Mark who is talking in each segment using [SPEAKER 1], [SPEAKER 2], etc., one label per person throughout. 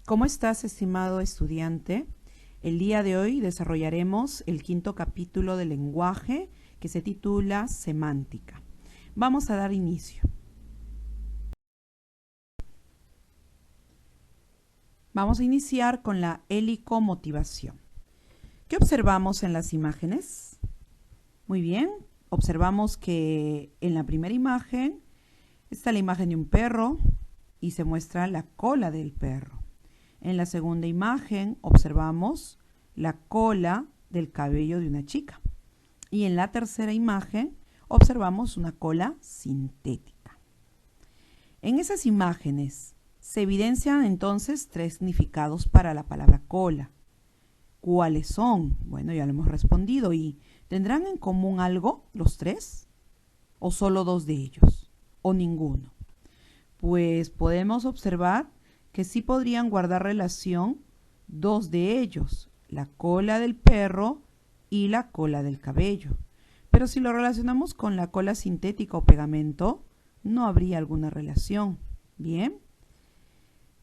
[SPEAKER 1] ¿Cómo estás, estimado estudiante? El día de hoy desarrollaremos el quinto capítulo del lenguaje que se titula Semántica. Vamos a dar inicio. Vamos a iniciar con la helicomotivación. ¿Qué observamos en las imágenes? Muy bien, observamos que en la primera imagen está la imagen de un perro y se muestra la cola del perro. En la segunda imagen observamos la cola del cabello de una chica. Y en la tercera imagen observamos una cola sintética. En esas imágenes se evidencian entonces tres significados para la palabra cola. ¿Cuáles son? Bueno, ya lo hemos respondido. ¿Y tendrán en común algo los tres? ¿O solo dos de ellos? ¿O ninguno? Pues podemos observar que sí podrían guardar relación dos de ellos, la cola del perro y la cola del cabello. Pero si lo relacionamos con la cola sintética o pegamento, no habría alguna relación. Bien.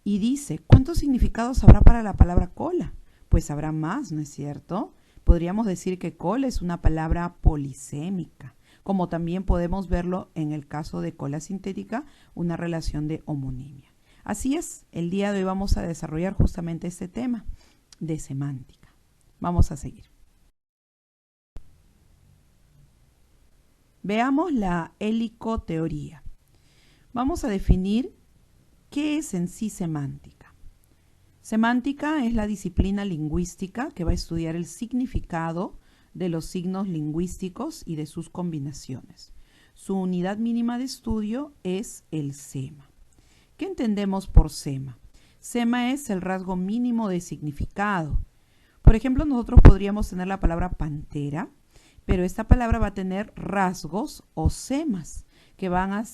[SPEAKER 1] Y dice, ¿cuántos significados habrá para la palabra cola? Pues habrá más, ¿no es cierto? Podríamos decir que cola es una palabra polisémica, como también podemos verlo en el caso de cola sintética, una relación de homonimia. Así es, el día de hoy vamos a desarrollar justamente este tema de semántica. Vamos a seguir. Veamos la helicoteoría. Vamos a definir qué es en sí semántica. Semántica es la disciplina lingüística que va a estudiar el significado de los signos lingüísticos y de sus combinaciones. Su unidad mínima de estudio es el sema. ¿Qué entendemos por sema? Sema es el rasgo mínimo de significado. Por ejemplo, nosotros podríamos tener la palabra pantera, pero esta palabra va a tener rasgos o semas que van a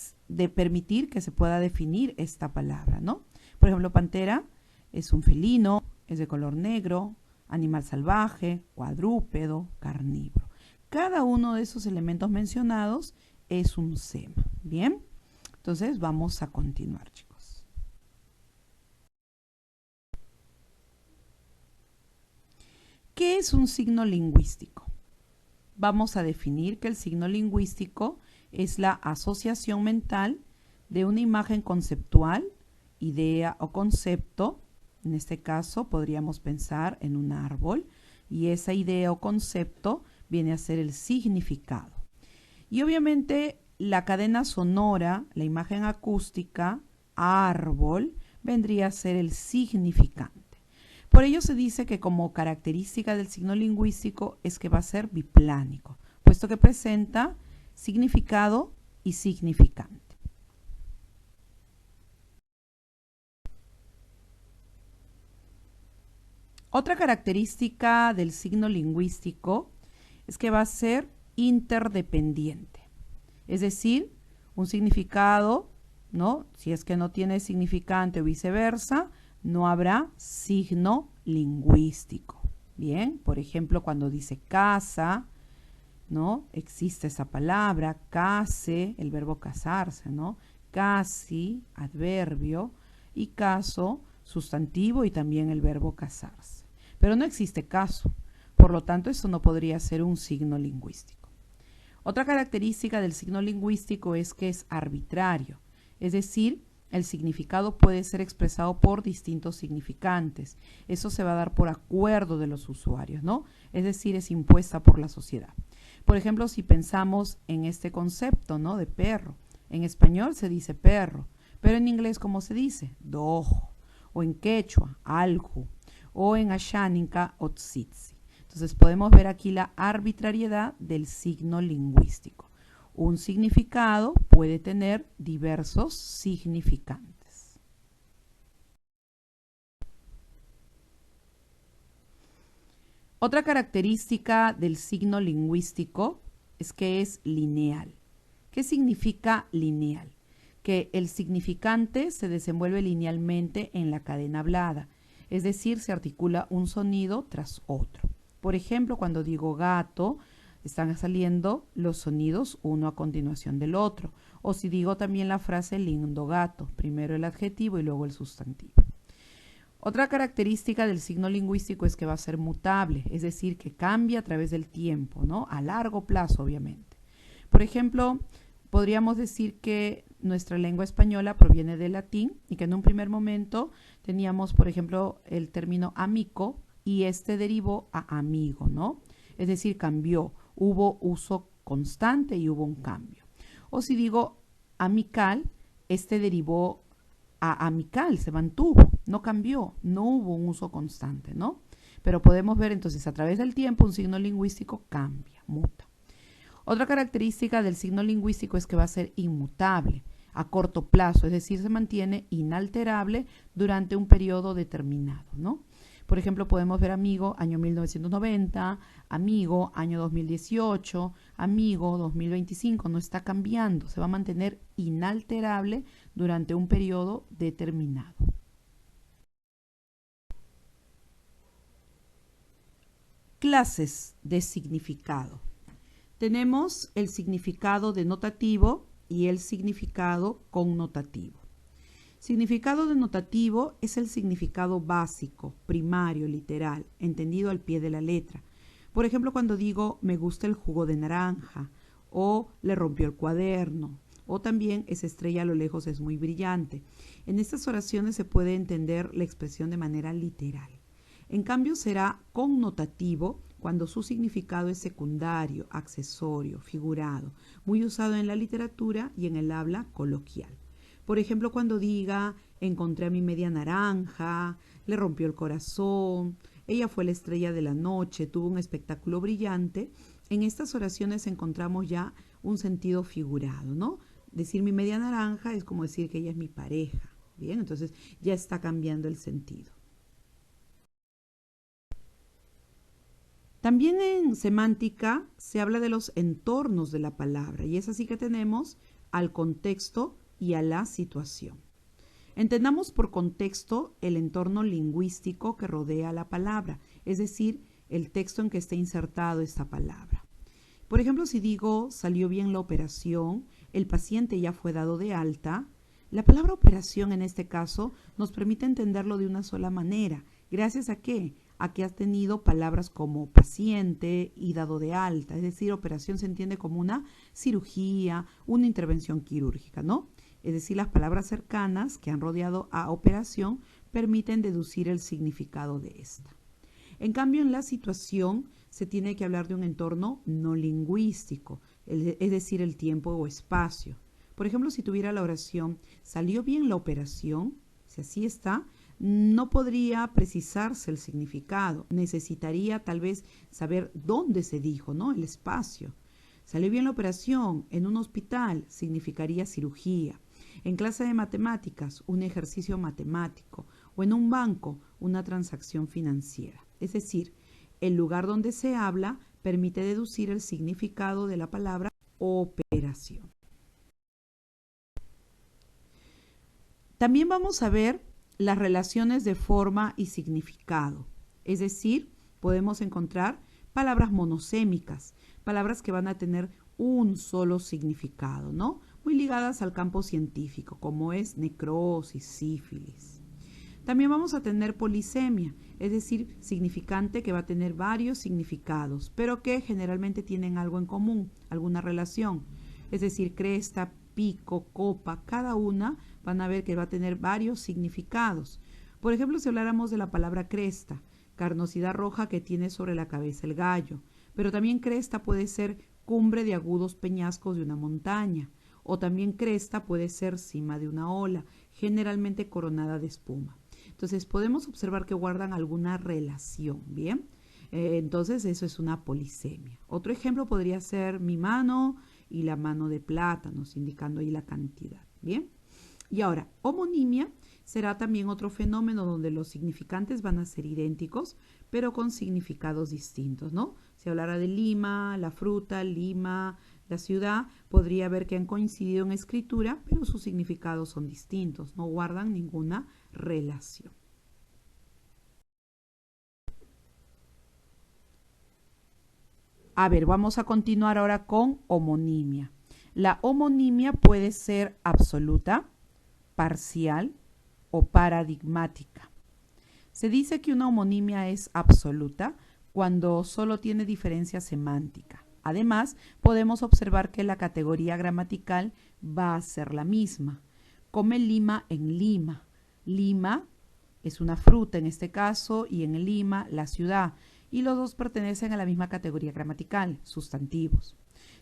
[SPEAKER 1] permitir que se pueda definir esta palabra, ¿no? Por ejemplo, pantera es un felino, es de color negro, animal salvaje, cuadrúpedo, carnívoro. Cada uno de esos elementos mencionados es un sema. Bien, entonces vamos a continuar, chicos. ¿Qué es un signo lingüístico? Vamos a definir que el signo lingüístico es la asociación mental de una imagen conceptual, idea o concepto. En este caso podríamos pensar en un árbol y esa idea o concepto viene a ser el significado. Y obviamente la cadena sonora, la imagen acústica, árbol, vendría a ser el significante. Por ello se dice que como característica del signo lingüístico es que va a ser biplánico, puesto que presenta significado y significante. Otra característica del signo lingüístico es que va a ser interdependiente, es decir, un significado, ¿no? Si es que no tiene significante o viceversa, no habrá signo lingüístico. Bien, por ejemplo, cuando dice casa, ¿no? Existe esa palabra, case, el verbo casarse, ¿no? Casi, adverbio, y caso, sustantivo y también el verbo casarse. Pero no existe caso, por lo tanto, eso no podría ser un signo lingüístico. Otra característica del signo lingüístico es que es arbitrario, es decir, el significado puede ser expresado por distintos significantes. Eso se va a dar por acuerdo de los usuarios, ¿no? Es decir, es impuesta por la sociedad. Por ejemplo, si pensamos en este concepto, ¿no? De perro. En español se dice perro, pero en inglés, ¿cómo se dice? Dojo. O en quechua, alju. O en asháninca, otzitzi. Entonces podemos ver aquí la arbitrariedad del signo lingüístico. Un significado puede tener diversos significantes. Otra característica del signo lingüístico es que es lineal. ¿Qué significa lineal? Que el significante se desenvuelve linealmente en la cadena hablada, es decir, se articula un sonido tras otro. Por ejemplo, cuando digo gato, están saliendo los sonidos uno a continuación del otro. O si digo también la frase lindo gato, primero el adjetivo y luego el sustantivo. Otra característica del signo lingüístico es que va a ser mutable, es decir, que cambia a través del tiempo, ¿no? A largo plazo, obviamente. Por ejemplo, podríamos decir que nuestra lengua española proviene del latín y que en un primer momento teníamos, por ejemplo, el término amico y este derivó a amigo, ¿no? Es decir, cambió, hubo uso constante y hubo un cambio. O si digo amical, este derivó a amical, se mantuvo, no cambió, no hubo un uso constante, ¿no? Pero podemos ver entonces a través del tiempo un signo lingüístico cambia, muta. Otra característica del signo lingüístico es que va a ser inmutable a corto plazo, es decir, se mantiene inalterable durante un periodo determinado, ¿no? Por ejemplo, podemos ver amigo año 1990, amigo año 2018, amigo 2025, no está cambiando, se va a mantener inalterable durante un periodo determinado. Clases de significado. Tenemos el significado denotativo y el significado connotativo. Significado denotativo es el significado básico, primario, literal, entendido al pie de la letra. Por ejemplo, cuando digo me gusta el jugo de naranja, o le rompió el cuaderno, o también esa estrella a lo lejos es muy brillante. En estas oraciones se puede entender la expresión de manera literal. En cambio, será connotativo cuando su significado es secundario, accesorio, figurado, muy usado en la literatura y en el habla coloquial. Por ejemplo, cuando diga, encontré a mi media naranja, le rompió el corazón, ella fue la estrella de la noche, tuvo un espectáculo brillante, en estas oraciones encontramos ya un sentido figurado, ¿no? Decir mi media naranja es como decir que ella es mi pareja, ¿bien? Entonces ya está cambiando el sentido. También en semántica se habla de los entornos de la palabra y es así que tenemos al contexto y a la situación. Entendamos por contexto el entorno lingüístico que rodea la palabra, es decir, el texto en que está insertado esta palabra. Por ejemplo, si digo salió bien la operación, el paciente ya fue dado de alta, la palabra operación en este caso nos permite entenderlo de una sola manera. ¿Gracias a qué? A que has tenido palabras como paciente y dado de alta, es decir, operación se entiende como una cirugía, una intervención quirúrgica, ¿no? Es decir, las palabras cercanas que han rodeado a operación permiten deducir el significado de esta. En cambio, en la situación se tiene que hablar de un entorno no lingüístico, es decir, el tiempo o espacio. Por ejemplo, si tuviera la oración, ¿salió bien la operación? Si así está, no podría precisarse el significado. Necesitaría tal vez saber dónde se dijo, ¿no? El espacio. Salió bien la operación en un hospital, significaría cirugía. En clase de matemáticas, un ejercicio matemático. O en un banco, una transacción financiera. Es decir, el lugar donde se habla permite deducir el significado de la palabra operación. También vamos a ver las relaciones de forma y significado. Es decir, podemos encontrar palabras monosémicas, palabras que van a tener un solo significado, ¿no? Muy ligadas al campo científico, como es necrosis, sífilis. También vamos a tener polisemia, es decir, significante que va a tener varios significados, pero que generalmente tienen algo en común, alguna relación. Es decir, cresta, pico, copa, cada una van a ver que va a tener varios significados. Por ejemplo, si habláramos de la palabra cresta, carnosidad roja que tiene sobre la cabeza el gallo, pero también cresta puede ser cumbre de agudos peñascos de una montaña, o también cresta puede ser cima de una ola, generalmente coronada de espuma. Entonces podemos observar que guardan alguna relación, ¿bien? Entonces eso es una polisemia. Otro ejemplo podría ser mi mano y la mano de plátanos, indicando ahí la cantidad, ¿bien? Y ahora, homonimia será también otro fenómeno donde los significantes van a ser idénticos, pero con significados distintos, ¿no? Si hablara de Lima, la fruta, Lima, la ciudad, podría ver que han coincidido en escritura, pero sus significados son distintos, no guardan ninguna relación. A ver, vamos a continuar ahora con homonimia. La homonimia puede ser absoluta, parcial o paradigmática. Se dice que una homonimia es absoluta cuando solo tiene diferencia semántica. Además, podemos observar que la categoría gramatical va a ser la misma. Come lima en Lima. Lima es una fruta en este caso y en Lima la ciudad. Y los dos pertenecen a la misma categoría gramatical, sustantivos.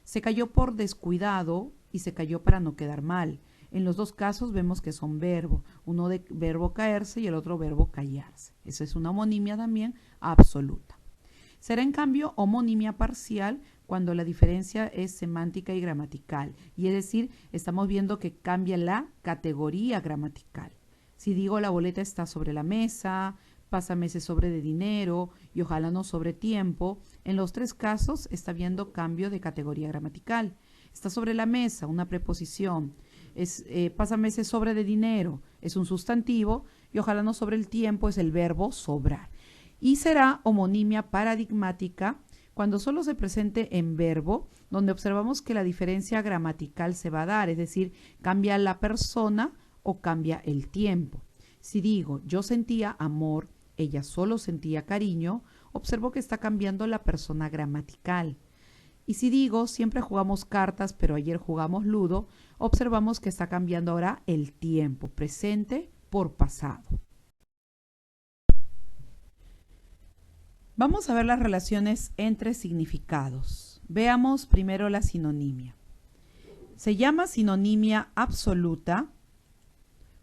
[SPEAKER 1] Se cayó por descuidado y se cayó para no quedar mal. En los dos casos vemos que son verbos, uno de verbo caerse y el otro verbo callarse. Esa es una homonimia también absoluta. Será en cambio homonimia parcial cuando la diferencia es semántica y gramatical. Y es decir, estamos viendo que cambia la categoría gramatical. Si digo la boleta está sobre la mesa, pásame ese sobre de dinero y ojalá no sobre tiempo, en los tres casos está viendo cambio de categoría gramatical. Está sobre la mesa, una preposición. Pásame ese sobre de dinero, es un sustantivo, y ojalá no sobre el tiempo, es el verbo sobrar. Y será homonimia paradigmática cuando solo se presente en verbo, donde observamos que la diferencia gramatical se va a dar, es decir, cambia la persona o cambia el tiempo. Si digo yo sentía amor, ella solo sentía cariño, observo que está cambiando la persona gramatical. Y si digo siempre jugamos cartas, pero ayer jugamos ludo, observamos que está cambiando ahora el tiempo, presente por pasado. Vamos a ver las relaciones entre significados. Veamos primero la sinonimia. Se llama sinonimia absoluta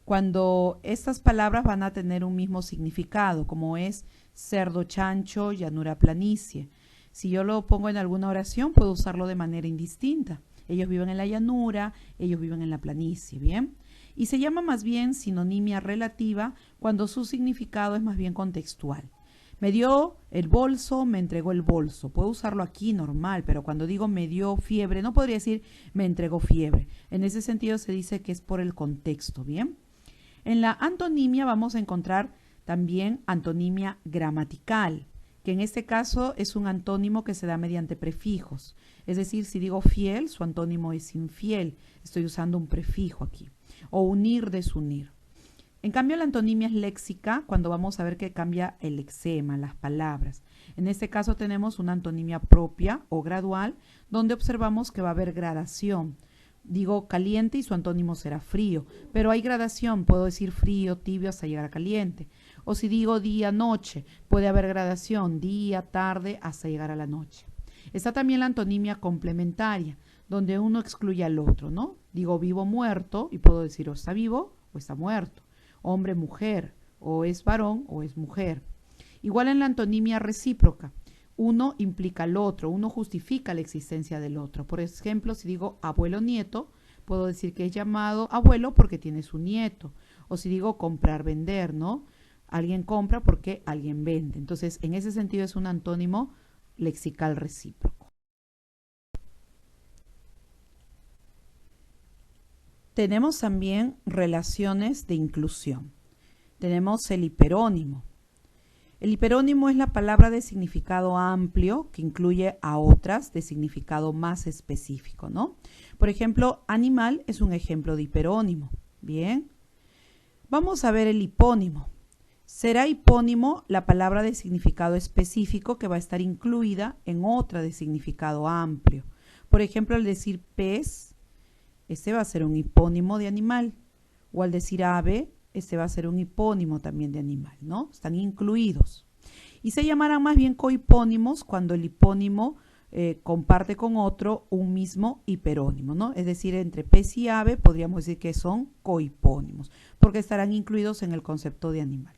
[SPEAKER 1] cuando estas palabras van a tener un mismo significado, como es cerdo, chancho, llanura, planicie. Si yo lo pongo en alguna oración, puedo usarlo de manera indistinta. Ellos viven en la llanura, ellos viven en la planicie, ¿bien? Y se llama más bien sinonimia relativa cuando su significado es más bien contextual. Me dio el bolso, me entregó el bolso. Puedo usarlo aquí normal, pero cuando digo me dio fiebre, no podría decir me entregó fiebre. En ese sentido se dice que es por el contexto, ¿bien? En la antonimia vamos a encontrar también antonimia gramatical, que en este caso es un antónimo que se da mediante prefijos. Es decir, si digo fiel, su antónimo es infiel. Estoy usando un prefijo aquí. O unir, desunir. En cambio, la antonimia es léxica cuando vamos a ver que cambia el lexema, las palabras. En este caso tenemos una antonimia propia o gradual, donde observamos que va a haber gradación. Digo caliente y su antónimo será frío, pero hay gradación, puedo decir frío, tibio hasta llegar a caliente. O si digo día, noche, puede haber gradación, día, tarde hasta llegar a la noche. Está también la antonimia complementaria, donde uno excluye al otro, ¿no? Digo vivo, muerto, y puedo decir o está vivo o está muerto. Hombre, mujer, o es varón o es mujer. Igual en la antonimia recíproca, uno implica al otro, uno justifica la existencia del otro. Por ejemplo, si digo abuelo, nieto, puedo decir que es llamado abuelo porque tiene su nieto. O si digo comprar, vender, ¿no? Alguien compra porque alguien vende. Entonces, en ese sentido es un antónimo lexical recíproco. Tenemos también relaciones de inclusión. Tenemos el hiperónimo. El hiperónimo es la palabra de significado amplio que incluye a otras de significado más específico, ¿no? Por ejemplo, animal es un ejemplo de hiperónimo. Bien. Vamos a ver el hipónimo. Será hipónimo la palabra de significado específico que va a estar incluida en otra de significado amplio. Por ejemplo, al decir pez, este va a ser un hipónimo de animal. O al decir ave, este va a ser un hipónimo también de animal, ¿no? Están incluidos. Y se llamarán más bien cohipónimos cuando el hipónimo comparte con otro un mismo hiperónimo, ¿no? Es decir, entre pez y ave podríamos decir que son cohipónimos, porque estarán incluidos en el concepto de animal.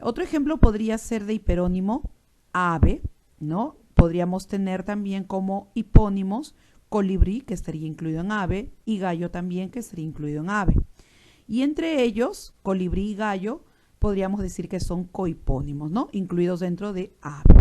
[SPEAKER 1] Otro ejemplo podría ser de hiperónimo ave, ¿no? Podríamos tener también como hipónimos colibrí, que estaría incluido en ave, y gallo también, que estaría incluido en ave. Y entre ellos, colibrí y gallo, podríamos decir que son cohipónimos, ¿no? Incluidos dentro de ave.